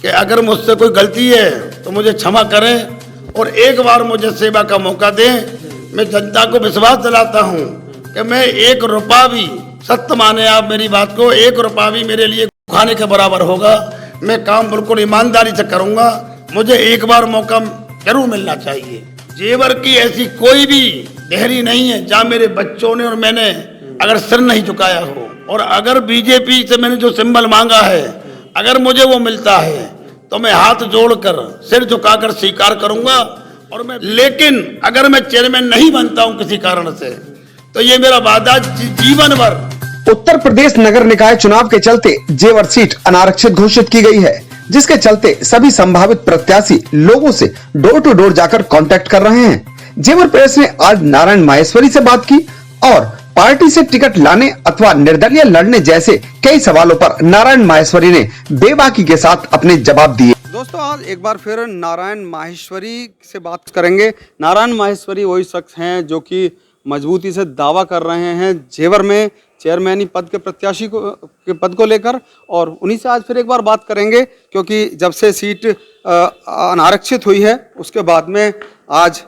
कि अगर मुझसे कोई गलती है तो मुझे क्षमा करें और एक बार मुझे सेवा का मौका दें। मैं जनता को विश्वास दिलाता हूं कि मैं 1 रुपया भी, सत्य माने आप मेरी बात को, 1 रुपया भी मेरे लिए खाने के बराबर होगा। मैं काम बिल्कुल ईमानदारी से करूंगा। मुझे एक बार मौका जरूर मिलना चाहिए। जेवर की ऐसी कोई भी देहरी नहीं है जहाँ मेरे बच्चों ने और मैंने अगर सिर नहीं झुकाया हो। और अगर बीजेपी से मैंने जो सिंबल मांगा है, अगर मुझे वो मिलता है तो मैं हाथ जोड़कर सिर झुकाकर स्वीकार करूंगा। और मैं, लेकिन अगर मैं चेयरमैन नहीं बनता हूं किसी कारण से, तो ये मेरा वादा जीवन भर। उत्तर प्रदेश नगर निकाय चुनाव के चलते जेवर सीट अनारक्षित घोषित की गई है, जिसके चलते सभी संभावित प्रत्याशी लोगों से डोर टू डोर जाकर कांटेक्ट कर रहे हैं। जेवर प्रेस ने आज नारायण माहेश्वरी से बात की और पार्टी से टिकट लाने अथवा निर्दलीय लड़ने जैसे कई सवालों पर नारायण माहेश्वरी ने बेबाकी के साथ अपने जवाब दिए। दोस्तों, आज एक बार फिर नारायण माहेश्वरी से बात करेंगे। नारायण माहेश्वरी वही शख्स हैं जो कि मजबूती से दावा कर रहे हैं जेवर में चेयरमैनी पद के प्रत्याशी के पद को लेकर, और उन्हीं से आज फिर एक बार बात करेंगे, क्योंकि जब से सीट अनारक्षित हुई है उसके बाद में आज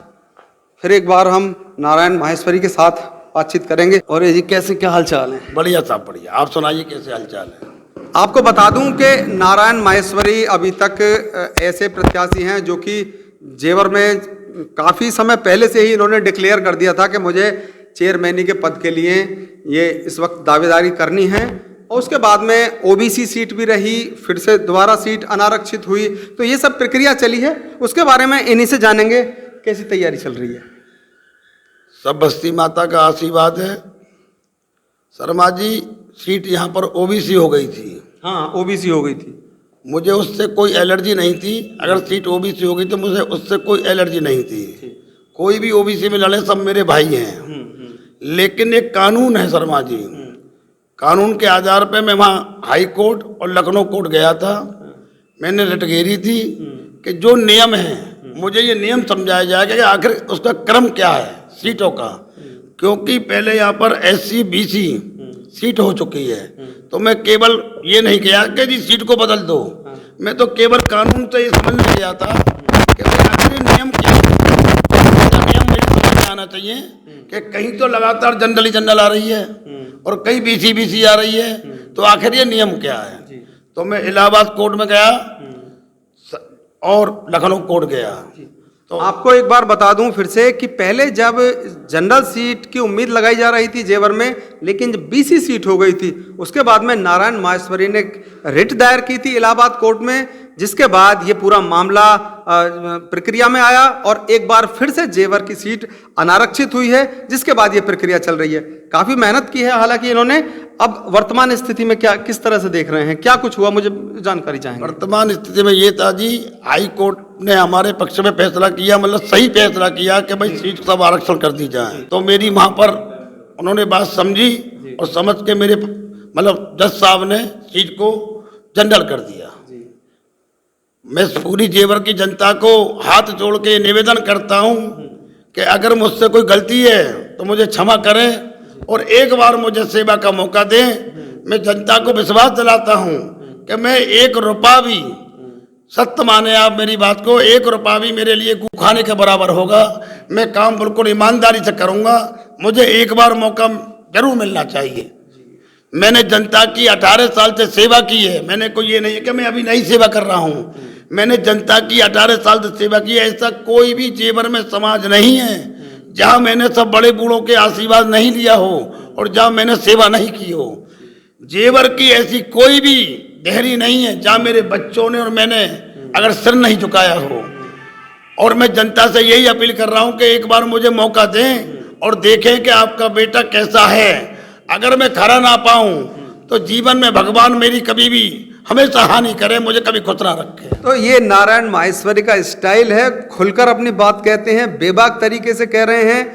फिर एक बार हम नारायण माहेश्वरी के साथ बातचीत करेंगे। और ये जी, कैसे, क्या हालचाल है? बढ़िया साहब, बढ़िया। आप सुनाइए, कैसे हालचाल है? आपको बता दूं कि नारायण माहेश्वरी अभी तक ऐसे प्रत्याशी हैं जो कि जेवर में काफ़ी समय पहले से ही इन्होंने डिक्लेयर कर दिया था कि मुझे चेयरमैनी के पद के लिए ये इस वक्त दावेदारी करनी है। और उसके बाद में ओबीसी सीट भी रही, फिर से दोबारा सीट अनारक्षित हुई, तो ये सब प्रक्रिया चली है। उसके बारे में इन्हीं से जानेंगे कैसी तैयारी चल रही है। सब बस्ती माता का आशीर्वाद है। शर्मा जी, सीट यहाँ पर ओबीसी हो गई थी। हाँ, ओबीसी हो गई थी। मुझे उससे कोई एलर्जी नहीं थी। अगर सीट ओबीसी हो गई तो मुझे उससे कोई एलर्जी नहीं थी। कोई भी ओबीसी में लड़े, सब मेरे भाई हैं। लेकिन एक कानून है शर्मा जी, कानून के आधार पे मैं वहाँ हाई कोर्ट और लखनऊ कोर्ट गया था। मैंने रिट घेरी थी कि जो नियम है मुझे ये नियम समझाया जाएगा कि आखिर उसका क्रम क्या है सीटों का। क्योंकि पहले यहाँ पर SC BC सीट हो चुकी है, तो मैं केवल ये नहीं किया कि जी सीट को बदल दो। मैं तो केवल कानून से ये समझने गया था कि आखिर नियम क्या है। नियम मेरे समझ में आना चाहिए कि कहीं तो लगातार जनरल आ रही है और कहीं BC आ रही है, तो आखिर ये नियम क्या है। तो मैं इलाहाबाद कोर्ट में गया और लखनऊ कोर्ट गया। तो आपको एक बार बता दूं फिर से कि पहले जब जनरल सीट की उम्मीद लगाई जा रही थी जेवर में, लेकिन जब BC सीट हो गई थी, उसके बाद में नारायण माहेश्वरी ने रिट दायर की थी इलाहाबाद कोर्ट में, जिसके बाद ये पूरा मामला प्रक्रिया में आया और एक बार फिर से जेवर की सीट अनारक्षित हुई है, जिसके बाद ये प्रक्रिया चल रही है। काफी मेहनत की है हालांकि इन्होंने। अब वर्तमान स्थिति में क्या, किस तरह से देख रहे हैं, क्या कुछ हुआ, मुझे जानकारी चाहेंगे। वर्तमान स्थिति में ये था जी, हाई कोर्ट ने हमारे पक्ष में फैसला किया, मतलब सही फैसला किया कि भाई सीट सब आरक्षण कर दी जाए। तो मेरी वहाँ पर उन्होंने बात समझी और समझ के मेरे मतलब जज साहब ने सीट को जनरल कर दिया। मैं पूरी जेवर की जनता को हाथ जोड़ के निवेदन करता हूँ कि अगर मुझसे कोई गलती है तो मुझे क्षमा करें और एक बार मुझे सेवा का मौका दें। मैं जनता को विश्वास दिलाता हूँ कि मैं 1 रुपया भी, सत्य माने आप मेरी बात को, 1 रुपया भी मेरे लिए खाने के बराबर होगा। मैं काम बिल्कुल ईमानदारी से करूँगा। मुझे एक बार मौका जरूर मिलना चाहिए। मैंने जनता की 18 साल से सेवा की है। मैंने कोई ये नहीं है कि मैं अभी नई सेवा कर रहा हूँ। मैंने जनता की 18 साल से सेवा की है। ऐसा कोई भी जेवर में समाज नहीं है जहाँ मैंने सब बड़े बूढ़ों के आशीर्वाद नहीं लिया हो और जहाँ मैंने सेवा नहीं की हो। जेवर की ऐसी कोई भी देहरी नहीं है जहाँ मेरे बच्चों ने और मैंने अगर सिर नहीं झुकाया हो। और मैं जनता से यही अपील कर रहा हूँ कि एक बार मुझे मौका दें और देखें कि आपका बेटा कैसा है। अगर मैं खरा ना पाऊं तो जीवन में भगवान मेरी कभी भी हमेशा हानि करे, मुझे कभी खुश ना रखे। तो ये नारायण माहेश्वरी का स्टाइल है, खुलकर अपनी बात कहते हैं, बेबाक तरीके से कह रहे हैं।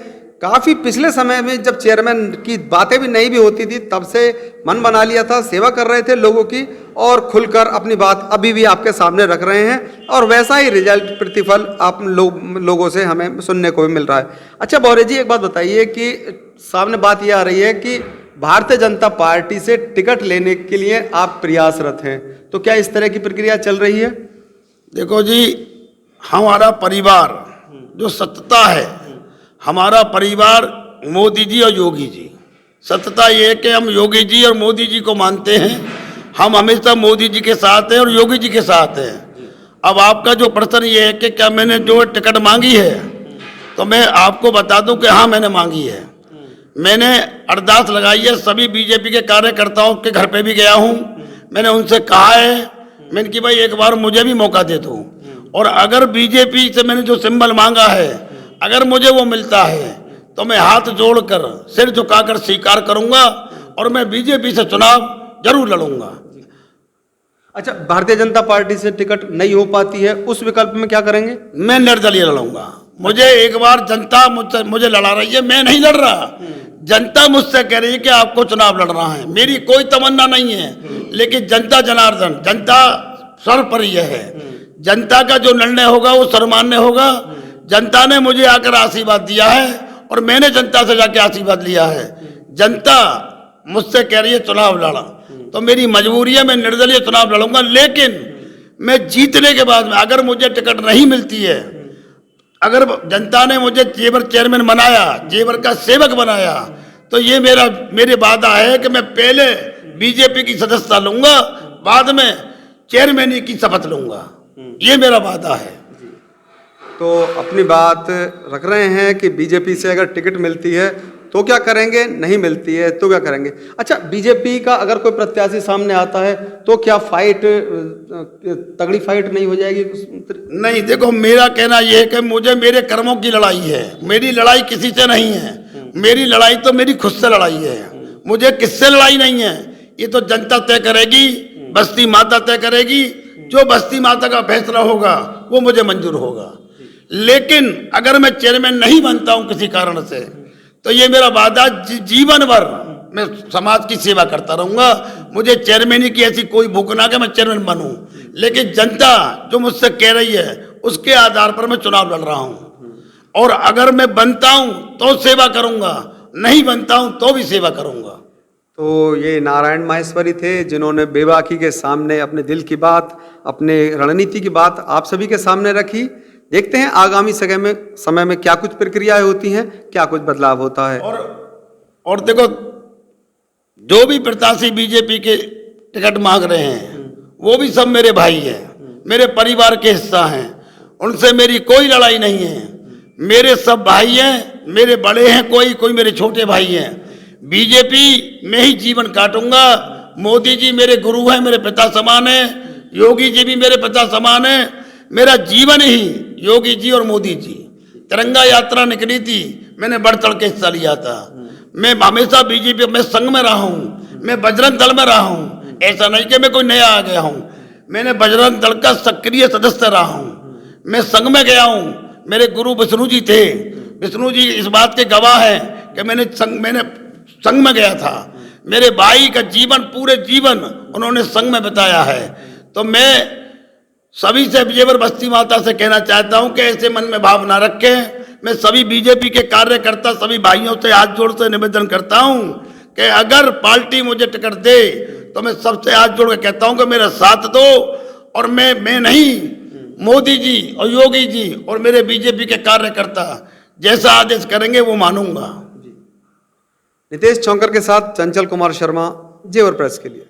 काफी पिछले समय में जब चेयरमैन की बातें भी नहीं भी होती थी, तब से मन बना लिया था, सेवा कर रहे थे लोगों की, और खुलकर अपनी बात अभी भी आपके सामने रख रहे हैं। और वैसा ही रिजल्ट, प्रतिफल आप लोगों से हमें सुनने को भी मिल रहा है। अच्छा बौरे जी, एक बात बताइए कि सामने बात यह आ रही है कि भारतीय जनता पार्टी से टिकट लेने के लिए आप प्रयासरत हैं, तो क्या इस तरह की प्रक्रिया चल रही है? देखो जी, हमारा परिवार जो सत्यता है, हमारा परिवार मोदी जी और योगी जी। सत्यता ये है कि हम योगी जी और मोदी जी को मानते हैं। हम हमेशा मोदी जी के साथ हैं और योगी जी के साथ हैं। अब आपका जो प्रश्न ये है कि क्या मैंने जो टिकट मांगी है, तो मैं आपको बता दूं कि हाँ, मैंने मांगी है। मैंने अरदास लगाई है, सभी बीजेपी के कार्यकर्ताओं के घर पे भी गया हूँ। मैंने उनसे कहा है, मैंने कि भाई एक बार मुझे भी मौका दे दो, और अगर बीजेपी से मैंने जो सिंबल मांगा है, अगर मुझे वो मिलता है तो मैं हाथ जोड़कर सिर झुकाकर स्वीकार करूंगा और मैं बीजेपी से चुनाव जरूर लड़ूंगा। अच्छा, भारतीय जनता पार्टी से टिकट नहीं हो पाती है, उस विकल्प में क्या करेंगे? मैं निर्दलीय लड़ूंगा। मुझे एक बार जनता मुझे लड़ा रही है, मैं नहीं लड़ रहा। जनता मुझसे कह रही है कि आपको चुनाव लड़ना है। मेरी कोई तमन्ना नहीं है, लेकिन जनता जनार्दन, जनता सर्वप्रिय है। जनता का जो निर्णय होगा वो सर्वमान्य होगा। जनता ने मुझे आकर आशीर्वाद दिया है और मैंने जनता से जाके आशीर्वाद लिया है। जनता मुझसे कह रही है चुनाव लड़ा, तो मेरी मजबूरी है, मैं निर्दलीय चुनाव लड़ूंगा। लेकिन मैं जीतने के बाद में अगर मुझे टिकट नहीं मिलती है, अगर जनता ने मुझे जेवर चेयरमैन बनाया, जेवर का सेवक बनाया, तो ये मेरे वादा है कि मैं पहले बीजेपी की सदस्यता लूंगा, बाद में चेयरमैनी की शपथ लूंगा। ये मेरा वादा है। तो अपनी बात रख रहे हैं कि बीजेपी से अगर टिकट मिलती है तो क्या करेंगे, नहीं मिलती है तो क्या करेंगे। अच्छा, बीजेपी का अगर कोई प्रत्याशी सामने आता है तो क्या फाइट, तगड़ी फाइट नहीं हो जाएगी? नहीं, देखो, मेरा कहना यह है कि मुझे मेरे कर्मों की लड़ाई है। मेरी लड़ाई किसी से नहीं है। मेरी लड़ाई तो मेरी खुद से लड़ाई है। मुझे किससे लड़ाई नहीं है, ये तो जनता तय करेगी, बस्ती माता तय करेगी। जो बस्ती माता का फैसला होगा वो मुझे मंजूर होगा। लेकिन अगर मैं चेयरमैन नहीं बनता हूं किसी कारण से, तो ये मेरा वादा जीवन भर मैं समाज की सेवा करता रहूंगा। मुझे चेयरमैनी की ऐसी कोई भूख ना कि मैं चेयरमैन बनूं, लेकिन जनता जो मुझसे कह रही है उसके आधार पर मैं चुनाव लड़ रहा हूं। और अगर मैं बनता हूं तो सेवा करूंगा, नहीं बनता हूं तो भी सेवा करूंगा। तो ये नारायण माहेश्वरी थे, जिन्होंने बेबाकी के सामने अपने दिल की बात, अपने रणनीति की बात आप सभी के सामने रखी। देखते हैं आगामी समय में क्या कुछ प्रक्रियाएं होती हैं, क्या कुछ बदलाव होता है। और देखो, जो भी प्रत्याशी बीजेपी के टिकट मांग रहे हैं वो भी सब मेरे भाई हैं, मेरे परिवार के हिस्सा हैं। उनसे मेरी कोई लड़ाई नहीं है। मेरे सब भाई हैं, मेरे बड़े हैं, कोई मेरे छोटे भाई हैं। बीजेपी में ही जीवन काटूंगा। मोदी जी मेरे गुरु हैं, मेरे पिता समान हैं। योगी जी भी मेरे पिता समान हैं। मेरा जीवन ही योगी जी और मोदी जी। तिरंगा यात्रा निकली थी, मैंने बढ़ चढ़ के हिस्सा लिया था। मैं हमेशा बीजेपी में संघ में रहा हूँ, मैं बजरंग दल में रहा हूँ। ऐसा नहीं कि मैं कोई नया आ गया हूँ, मैंने बजरंग दल का सक्रिय सदस्य रहा हूँ। मैं संघ में गया हूँ। मेरे गुरु विष्णु जी थे। विष्णु जी इस बात के गवाह हैं कि मैंने संघ में गया था। मेरे भाई का जीवन, पूरे जीवन उन्होंने संघ में बिताया है। तो मैं सभी से जेवर बस्ती माता से कहना चाहता हूं कि ऐसे मन में भाव ना रखें। मैं सभी बीजेपी के कार्यकर्ता, सभी भाइयों से हाथ जोड़ से निवेदन करता हूं कि अगर पार्टी मुझे टिकट दे तो मैं सबसे हाथ जोड़ के कहता हूं कि मेरा साथ दो। और मैं नहीं, मोदी जी और योगी जी और मेरे बीजेपी के कार्यकर्ता जैसा आदेश करेंगे वो मानूंगा। नितेश चौंकर के साथ चंचल कुमार शर्मा, जेवर प्रेस के लिए।